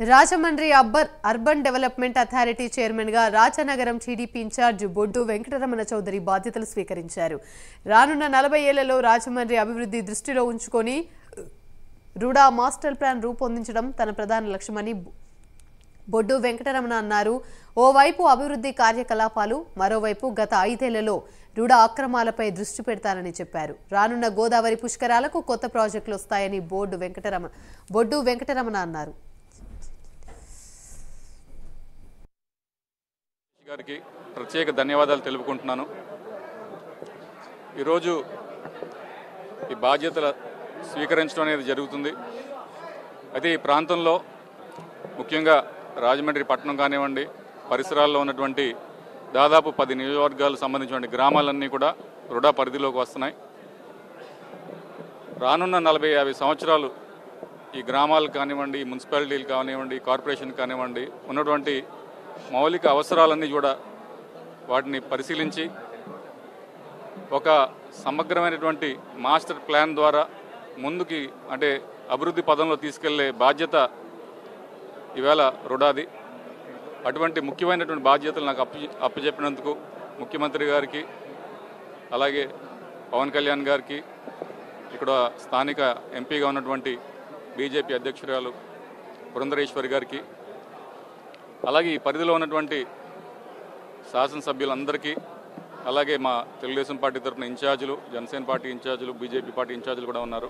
Rajahmundry urban development authority chairman గా Rajanagaram TDP incharge బొడ్డు వెంకటరమణ చౌదరి బాధ్యతలు స్వీకరించారు. రానున్న 40 ఏళ్లలో రాజమండ్రి అభివృద్ధి దృష్టిలో ఉంచుకొని రుడా మాస్టర్ ప్లాన్ రూపొందించడం తన ప్రధాన లక్ష్యమని బొడ్డు వెంకటరమణ అన్నారు. ఓవైపు అభివృద్ధి కార్యకలాపాలు, మరోవైపు గత 5 ఏళ్లలో రుడా అక్రమాలపై దృష్టి పెడతానని చెప్పారు. రానున్న గోదావరి పుష్కరాలకు కొత్త ప్రాజెక్టులు వస్తాయని బొడ్డు వెంకటరమణ అన్నారు. గారికి ప్రత్యేక ధన్యవాదాలు తెలుపుకుంటున్నాను. ఈరోజు ఈ బాధ్యతల స్వీకరించడం అనేది జరుగుతుంది. అయితే ఈ ప్రాంతంలో ముఖ్యంగా రాజమండ్రి పట్టణం కానివ్వండి, పరిసరాల్లో ఉన్నటువంటి దాదాపు 10 నియోజకవర్గాలకు సంబంధించిన గ్రామాలన్నీ కూడా రుడా పరిధిలోకి వస్తున్నాయి. రానున్న 40-50 సంవత్సరాలు ఈ గ్రామాలు కానివ్వండి, మున్సిపాలిటీలు కానివ్వండి, కార్పొరేషన్ కానివ్వండి ఉన్నటువంటి మౌలిక అవసరాలన్నీ కూడా వాటిని పరిశీలించి ఒక సమగ్రమైనటువంటి మాస్టర్ ప్లాన్ ద్వారా ముందుకి అంటే అభివృద్ధి పదంలో తీసుకెళ్లే బాధ్యత ఈవేళ రుడాది. అటువంటి ముఖ్యమైనటువంటి బాధ్యతలు నాకు అప్పచెప్పినందుకు ముఖ్యమంత్రి గారికి, అలాగే పవన్ కళ్యాణ్ గారికి, ఇక్కడ స్థానిక ఎంపీగా ఉన్నటువంటి బీజేపీ అధ్యక్షురాలు పురంధరేశ్వరి గారికి, అలాగే ఈ పరిధిలో ఉన్నటువంటి శాసనసభ్యులందరికీ, అలాగే మా తెలుగుదేశం పార్టీ తరఫున ఇన్ఛార్జీలు, జనసేన పార్టీ ఇన్ఛార్జీలు, బీజేపీ పార్టీ ఇన్ఛార్జీలు కూడా ఉన్నారు.